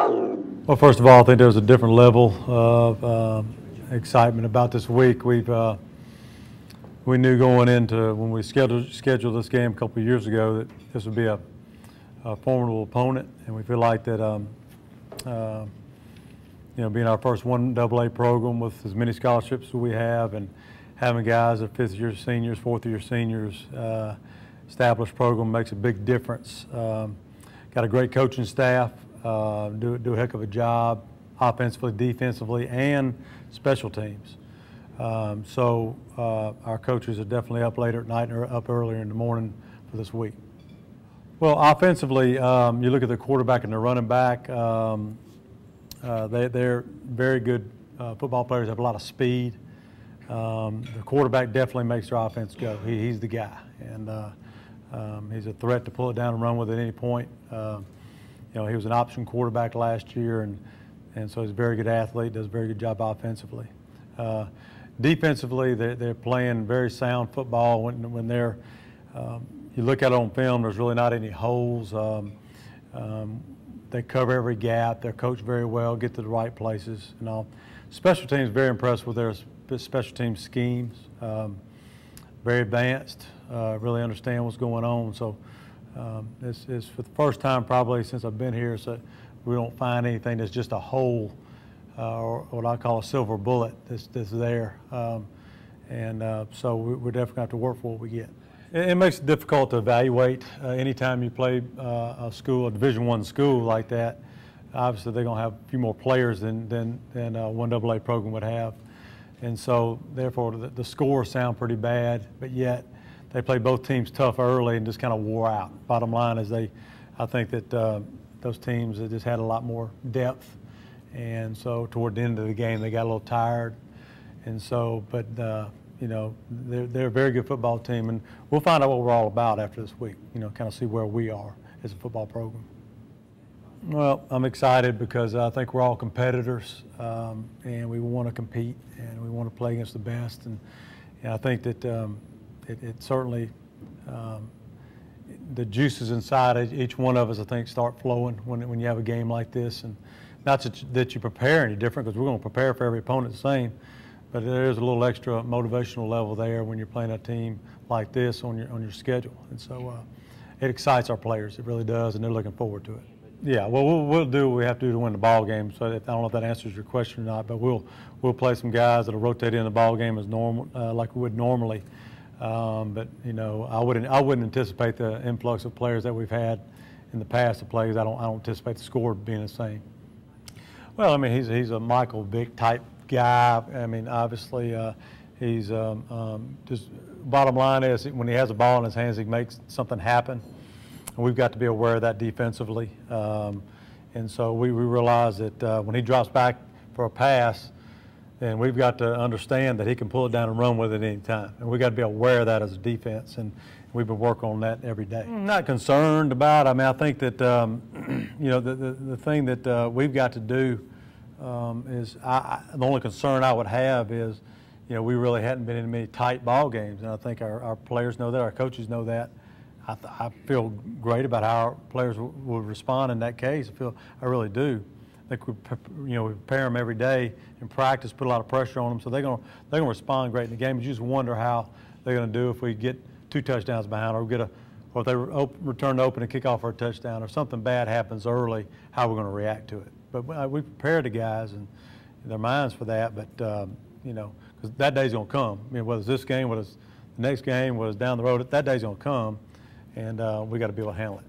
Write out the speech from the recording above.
Well, first of all, I think there's a different level of excitement about this week. We knew going into when we scheduled this game a couple of years ago that this would be a formidable opponent, and we feel like that being our first 1AA program with as many scholarships as we have, and having guys that fifth-year seniors, fourth-year seniors, established program makes a big difference. Got a great coaching staff. Do a heck of a job offensively, defensively, and special teams. So our coaches are definitely up later at night or up earlier in the morning for this week. Well, offensively, you look at the quarterback and the running back. They're very good football players, have a lot of speed. The quarterback definitely makes their offense go. He's the guy, and he's a threat to pull it down and run with it at any point. He was an option quarterback last year, and so he's a very good athlete, does a very good job offensively. Defensively, they're playing very sound football. When they're, you look at it on film, there's really not any holes. They cover every gap. They're coached very well, get to the right places and all. Special teams, very impressed with their special team schemes. Very advanced, really understand what's going on. So it's for the first time probably since I've been here, so we don't find anything that's just a hole or what I call a silver bullet that's there. So we're definitely going to have to work for what we get. It makes it difficult to evaluate anytime you play a Division I school like that. Obviously, they're going to have a few more players than a 1AA program would have. And so, therefore, the scores sound pretty bad, but yet they play both teams tough early and just kind of wore out. Bottom line is I think that those teams that just had a lot more depth, and so toward the end of the game they got a little tired. And so, but they're a very good football team, and we'll find out what we're all about after this week. Kind of see where we are as a football program. Well, I'm excited because I think we're all competitors, and we want to compete and we want to play against the best. And I think that it certainly the juices inside each one of us, I think, start flowing when you have a game like this. And not that you prepare any different, because we're going to prepare for every opponent the same, but there is a little extra motivational level there when you're playing a team like this on your schedule. And so it excites our players. It really does, and they're looking forward to it. Yeah, well, we'll do what we have to do to win the ball game. So I don't know if that answers your question or not, but we'll play some guys that'll rotate in the ball game as normal, like we would normally. But I wouldn't anticipate the influx of players that we've had in the past to play. I don't anticipate the score being the same. Well, I mean, he's a Michael Vick type guy. I mean, obviously, he's just bottom line is when he has a ball in his hands, he makes something happen. And we've got to be aware of that defensively. And so we realize that when he drops back for a pass, then we've got to understand that he can pull it down and run with it any time. And we've got to be aware of that as a defense. And we've been working on that every day. I'm not concerned about it. I mean, I think that, the thing that we've got to do is the only concern I would have is, we really hadn't been in many tight ball games. And I think our players know that, our coaches know that. I feel great about how our players will respond in that case. I really do. I think we prepare them every day in practice, put a lot of pressure on them, so they're going to respond great in the game. You just wonder how they're going to do if we get 2 touchdowns behind, or if they return to open and kick off for a touchdown, or something bad happens early, how we're going to react to it. But we prepare the guys and their minds for that. But because that day's going to come. I mean, whether it's this game, whether it's the next game, whether it's down the road, that day's going to come. And we got to be able to handle it.